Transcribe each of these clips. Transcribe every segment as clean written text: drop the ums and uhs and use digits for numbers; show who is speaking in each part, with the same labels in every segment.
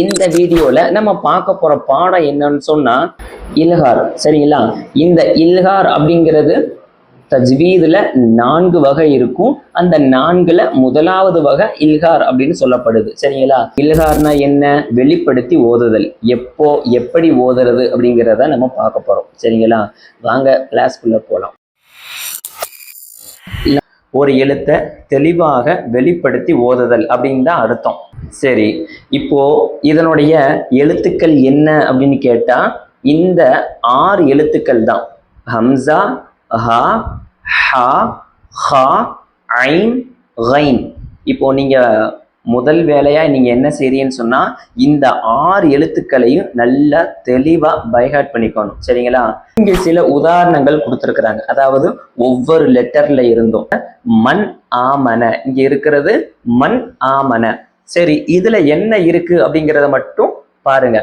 Speaker 1: இந்த வீடியோல நம்ம பார்க்க போற பாடம் என்னன்னு சொன்னா இல்ஹார். சரிங்களா? இந்த இல்ஹார் அப்படிங்கிறது தஜ்வீதுல 4 வகை இருக்கும். அந்த 4ல முதலாவது வகை இல்ஹார் அப்படின்னு சொல்லப்படுது. சரிங்களா? இல்ஹார்னா என்ன? வெளிப்படுத்தி ஓதுதல். எப்போ எப்படி ஓதுறது அப்படிங்கிறத நம்ம பார்க்க போறோம். சரிங்களா? வாங்க கிளாஸ்க்குள்ள போலாம். ஒரு எழுத்தை தெளிவாக வெளிப்படுத்தி ஓதுதல் அப்படின்னு தான் அர்த்தம். சரி, இப்போ இதனுடைய எழுத்துக்கள் என்ன அப்படின்னு கேட்டா இந்த 6 எழுத்துக்கள் தான். ஹம்சா, ஹா, ஹா, ஹா, ஐன், கைன். இப்போ நீங்க முதல் வேலையா நீங்க என்ன செய்றீங்கன்னு சொன்னா இந்த 6 எழுத்துக்களையும் நல்லா தெளிவா பைஹார்ட் பண்ணிக்கணும். சரிங்களா? இங்க சில உதாரணங்கள் கொடுத்திருக்கிறாங்க. அதாவது ஒவ்வொரு லெட்டர்ல இருந்தும் மண் ஆமன, இங்க இருக்கிறது மண் ஆமன. சரி, இதுல என்ன இருக்கு அப்படிங்கிறத மட்டும் பாருங்க.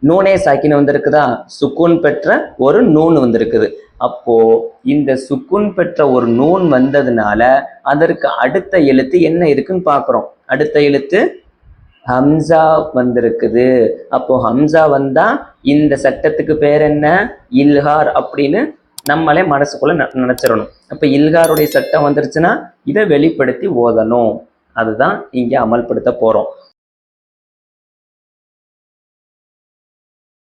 Speaker 1: நூனே சாக்கின் வந்திருக்குதா? சுக்குன் பெற்ற ஒரு நூன் வந்திருக்குது. அப்போ இந்த சுக்குன் பெற்ற ஒரு நூன் வந்ததுனால அதற்கு அடுத்த எழுத்து என்ன இருக்குன்னு பாக்குறோம். அடுத்த எழுத்து ஹம்சா வந்திருக்குது. அப்போ ஹம்சா வந்தா இந்த சட்டத்துக்கு பேர் என்ன? இல்ஹார் அப்படின்னு நம்மளே மனசுக்குள்ள நினைச்சிடணும். அப்ப இல்ஹாருடைய சட்டம் வந்துருச்சுன்னா இதை வெளிப்படுத்தி ஓதணும். அதுதான் இங்க அமல்படுத்த போறோம்.